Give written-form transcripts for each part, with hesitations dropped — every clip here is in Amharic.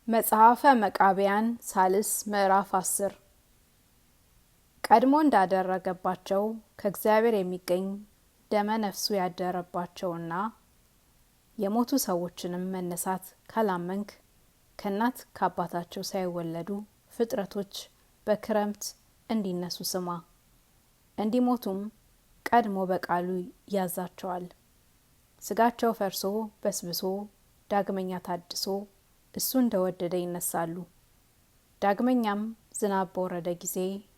መጽሐፈ መቃብያን ሳልስ ምዕራፍ 10 ቀድሞ እንዳደረገባቸው ከእግዚአብሔር የሚገኝ ደመ ነፍሱ ያደረባቸውና የሞቱ ሰዎችንም መነሳት ካላመንክ ከእናት ከአባታቸው ሳይወለዱ ፍጥረቶች በክረምት እንዲነሱ ስማ። እንዲሞቱም ቀድሞ በቃሉ ያዛቸዋል። ስጋቸው ፈርሶ በስብሶ ዳግመኛ ታድሶ እሱ እንደወደደ ይነሳሉ። ዳግመኛም ዝናብ በወረደ ጊዜ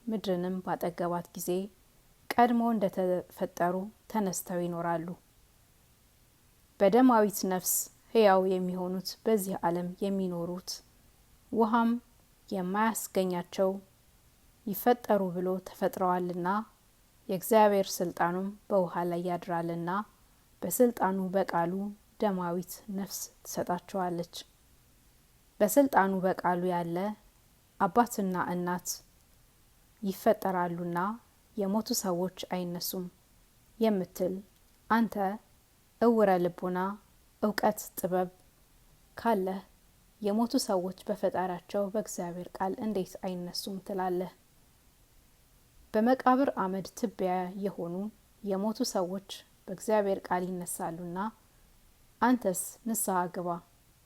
ምድርንም ባጠገባት ጊዜ ቀድሞ እንደተፈጠሩ ተነስተው ይኖራሉ። በደማዊት ነፍስ ሕያው የሚሆኑት በዚህ ዓለም የሚኖሩት ውሃም የማያስገኛቸው ይፈጠሩ ብሎ ተፈጥረዋልና የእግዚአብሔር ስልጣኑም በውሃ ላይ ያድራልና በስልጣኑ በቃሉ ደማዊት ነፍስ ትሰጣቸዋለች። በስልጣኑ በቃሉ ያለ አባትና እናት ይፈጠራሉና የሞቱ ሰዎች አይነሱም የምትል አንተ እውረ ልቡና እውቀት ጥበብ ካለህ የሞቱ ሰዎች በፈጣሪያቸው በእግዚአብሔር ቃል እንዴት አይነሱም ትላለህ? በመቃብር አመድ ትቢያ የሆኑ የሞቱ ሰዎች በእግዚአብሔር ቃል ይነሳሉና አንተስ ንስሐ ግባ፣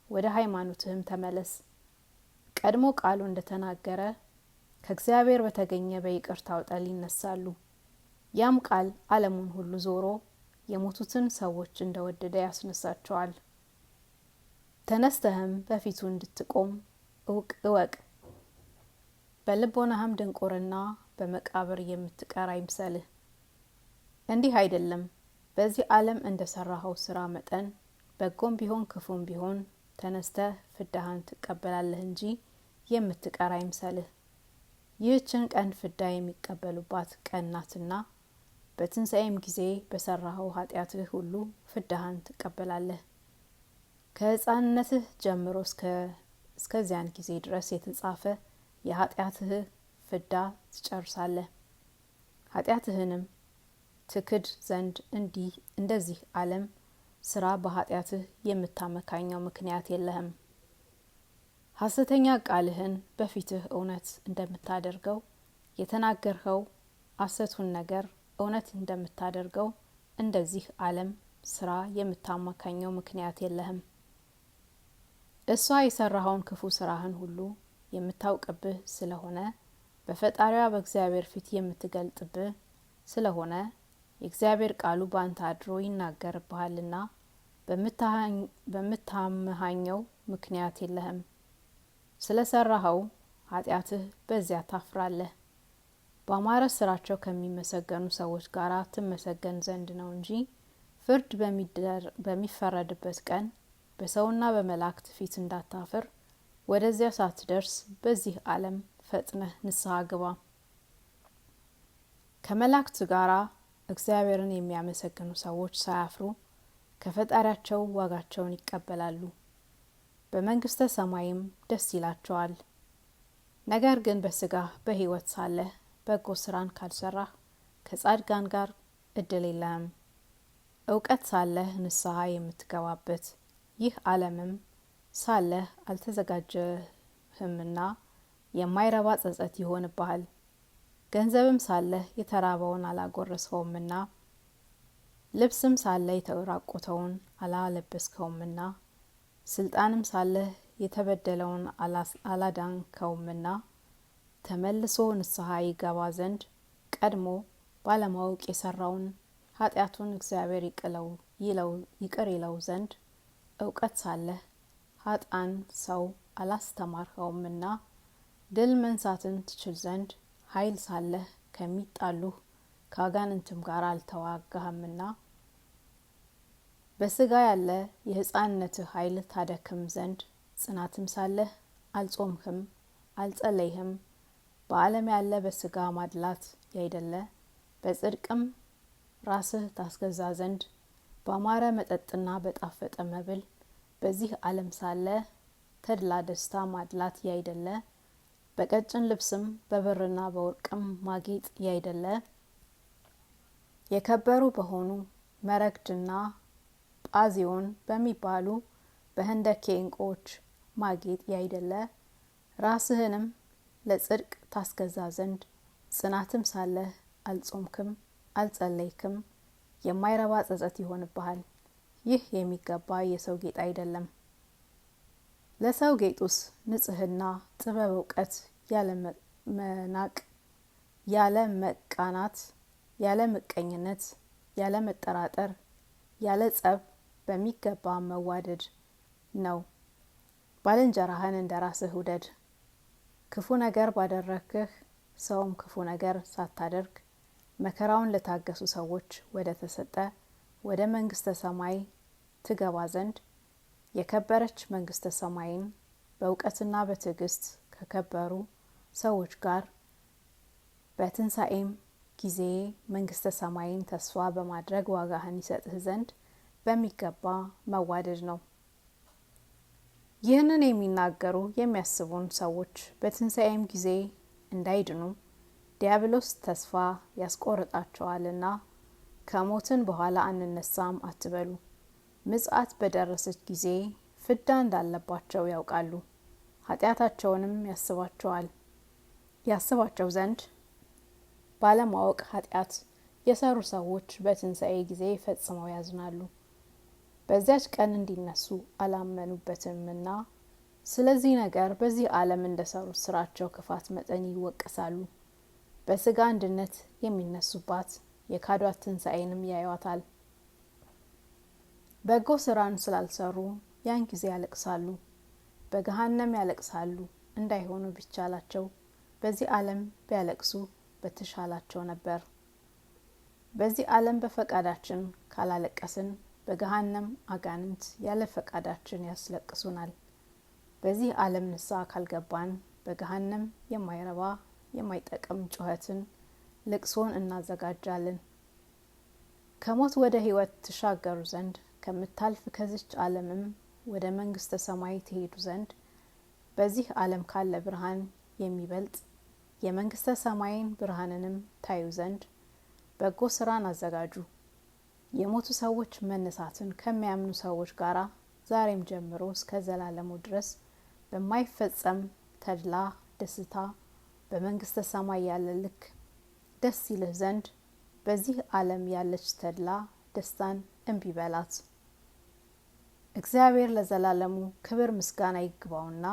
ወደ ሃይማኖትህም ተመለስ። ቀድሞ ቃሉ እንደተናገረ ከእግዚአብሔር በተገኘ በይቅርታው ጠል ይነሳሉ። ያም ቃል ዓለሙን ሁሉ ዞሮ የሞቱትን ሰዎች እንደወደደ ያስነሳቸዋል። ተነስተህም በፊቱ እንድትቆም እወቅ። በልቦናህም ድንቁርና በመቃብር የምትቀር አይምሰልህ። እንዲህ አይደለም። በዚህ ዓለም እንደሰራኸው ስራ መጠን በጎም ቢሆን ክፉም ቢሆን ተነስተህ ፍዳህን ትቀበላለህ እንጂ የምትቀር አይምሰልህ። ይህችን ቀን ፍዳ የሚቀበሉባት ቀን ናትና በትንሣኤም ጊዜ በሰራኸው ኃጢአትህ ሁሉ ፍዳህን ትቀበላለህ። ከሕፃንነትህ ጀምሮ እስከዚያን ጊዜ ድረስ የተጻፈ የኃጢአትህ ፍዳ ትጨርሳለህ። ኃጢአትህንም ትክድ ዘንድ እንደዚህ ዓለም ስራ በኃጢአትህ የምታመካኘው ምክንያት የለህም። ሐሰተኛ ቃልህን በፊትህ እውነት እንደምታደርገው የተናገርኸው ሐሰቱን ነገር እውነት እንደምታደርገው እንደዚህ ዓለም ስራ የምታመካኘው ምክንያት የለህም። እሷ የሰራኸውን ክፉ ስራህን ሁሉ የምታውቅብህ ስለሆነ በፈጣሪዋ በእግዚአብሔር ፊት የምትገልጥብህ ስለሆነ የእግዚአብሔር ቃሉ በአንተ አድሮ ይናገርብሃልና በምታመሃኘው ምክንያት የለህም። ስለ ሰራኸው ኃጢአትህ በዚያ ታፍራለህ። በአማረ ስራቸው ከሚመሰገኑ ሰዎች ጋር ትመሰገን ዘንድ ነው እንጂ ፍርድ በሚፈረድበት ቀን በሰውና በመላእክት ፊት እንዳታፍር ወደዚያ ሳትደርስ በዚህ ዓለም ፈጥነህ ንስሐ ግባ። ከመላእክት ጋር እግዚአብሔርን የሚያመሰግኑ ሰዎች ሳያፍሩ ከፈጣሪያቸው ዋጋቸውን ይቀበላሉ፣ በመንግስተ ሰማይም ደስ ይላቸዋል። ነገር ግን በስጋህ በሕይወት ሳለህ በጎ ስራን ካልሰራህ ከጻድቃን ጋር እድል የለህም። እውቀት ሳለህ ንስሐ የምትገባበት ይህ ዓለምም ሳለህ አልተዘጋጀህምና የማይረባ ጸጸት ይሆንብሃል። ገንዘብም ሳለህ የተራበውን አላጎረስኸውምና ልብስም ሳለህ የተራቆተውን አላለበስከውምና ስልጣንም ሳለህ የተበደለውን አላዳንከውምና ተመልሶ ንስሐ ይገባ ዘንድ ቀድሞ ባለማወቅ የሰራውን ኃጢአቱን እግዚአብሔር ይቅር ይለው ዘንድ እውቀት ሳለህ ኃጥአን ሰው አላስተማርኸውምና ድል መንሳትን ትችል ዘንድ ኃይል ሳለህ ከሚጣሉህ ከአጋንንትም ጋር አልተዋጋህምና በስጋ ያለ የሕፃንነትህ ኃይል ታደክም ዘንድ ጽናትም ሳለህ አልጾምህም አልጸለይህም። በዓለም ያለ በስጋ ማድላት ያይደለ በጽድቅም ራስህ ታስገዛ ዘንድ በአማረ መጠጥና በጣፈጠ መብል በዚህ ዓለም ሳለ ተድላ ደስታ ማድላት ያይደለ በቀጭን ልብስም በብርና በወርቅም ማጌጥ ያይደለ የከበሩ በሆኑ መረግድና ጳዚዮን በሚባሉ በህንደኬ እንቁዎች ማጌጥ ያይደለ ራስህንም ለጽድቅ ታስገዛ ዘንድ ጽናትም ሳለህ አልጾምክም አልጸለይክም የማይረባ ጸጸት ይሆንብሃል። ይህ የሚገባ የሰው ጌጥ አይደለም። ለሰው ጌጡስ ንጽህና፣ ጥበብ፣ እውቀት፣ ያለ መናቅ፣ ያለ መቃናት፣ ያለ ምቀኝነት፣ ያለ መጠራጠር፣ ያለ ጸብ በሚገባ መዋደድ ነው። ባልንጀራህን እንደ ራስህ ውደድ። ክፉ ነገር ባደረግህ ሰውም ክፉ ነገር ሳታደርግ መከራውን ለታገሱ ሰዎች ወደ ተሰጠ ወደ መንግስተ ሰማይ ትገባ ዘንድ የከበረች መንግስተ ሰማይን በእውቀትና በትዕግስት ከከበሩ ሰዎች ጋር በትንሣኤም ጊዜ መንግስተ ሰማይን ተስፋ በማድረግ ዋጋህን ይሰጥህ ዘንድ በሚገባ መዋደድ ነው። ይህንን የሚናገሩ የሚያስቡን ሰዎች በትንሣኤም ጊዜ እንዳይድኑ ዲያብሎስ ተስፋ ያስቆርጣቸዋልና ከሞትን በኋላ አንነሳም አትበሉ። ምጽአት በደረሰች ጊዜ ፍዳ እንዳለባቸው ያውቃሉ። ኃጢአታቸውንም ያስባቸው ዘንድ ባለማወቅ ኃጢአት የሰሩ ሰዎች በትንሣኤ ጊዜ ፈጽመው ያዝናሉ። በዚያች ቀን እንዲነሱ አላመኑበትምና ስለዚህ ነገር በዚህ ዓለም እንደሰሩት ስራቸው ክፋት መጠን ይወቀሳሉ። በስጋ አንድነት የሚነሱባት የካዷት ትንሣኤንም ያዩዋታል። በጎ ስራን ስላልሰሩ ያን ጊዜ ያለቅሳሉ፣ በገሃነም ያለቅሳሉ። እንዳይሆኑ ቢቻላቸው በዚህ ዓለም ቢያለቅሱ በተሻላቸው ነበር። በዚህ ዓለም በፈቃዳችን ካላለቀስን በገሃነም አጋንንት ያለ ፈቃዳችን ያስለቅሱናል። በዚህ ዓለም ንስሐ ካልገባን በገሃነም የማይረባ የማይጠቅም ጩኸትን ልቅሶን እናዘጋጃለን። ከሞት ወደ ሕይወት ትሻገሩ ዘንድ ከምታልፍ ከዚች ዓለምም ወደ መንግስተ ሰማይ ትሄዱ ዘንድ በዚህ ዓለም ካለ ብርሃን የሚበልጥ የመንግስተ ሰማይን ብርሃንንም ታዩ ዘንድ በጎ ስራን አዘጋጁ። የሞቱ ሰዎች መነሳትን ከሚያምኑ ሰዎች ጋራ ዛሬም ጀምሮ እስከ ዘላለሙ ድረስ በማይፈጸም ተድላ ደስታ በመንግስተ ሰማይ ያለ ልክ ደስ ይልህ ዘንድ በዚህ ዓለም ያለች ተድላ ደስታን እምቢ በላት። እግዚአብሔር ለዘላለሙ ክብር ምስጋና ይግባውና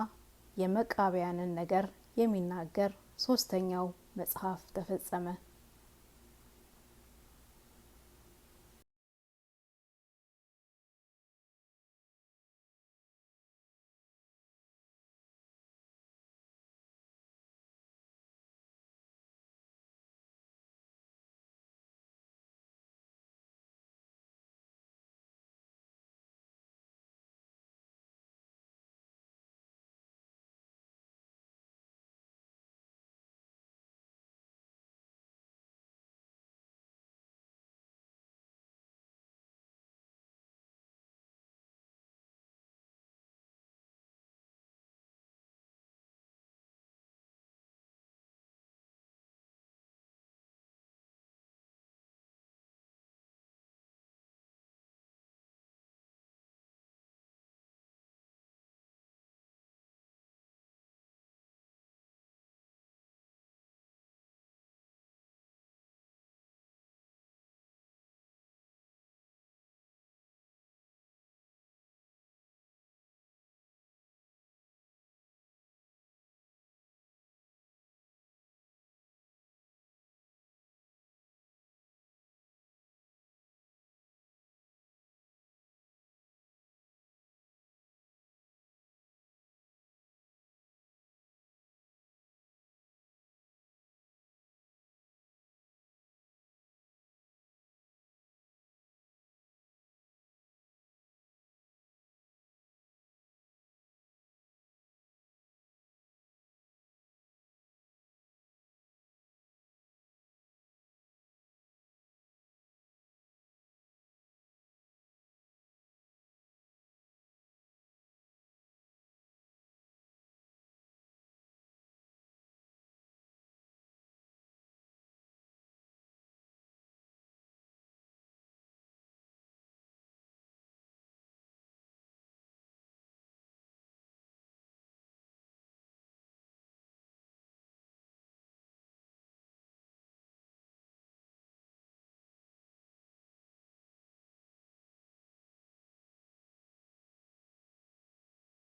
የመቃብያንን ነገር የሚናገር ሶስተኛው መጽሐፍ ተፈጸመ።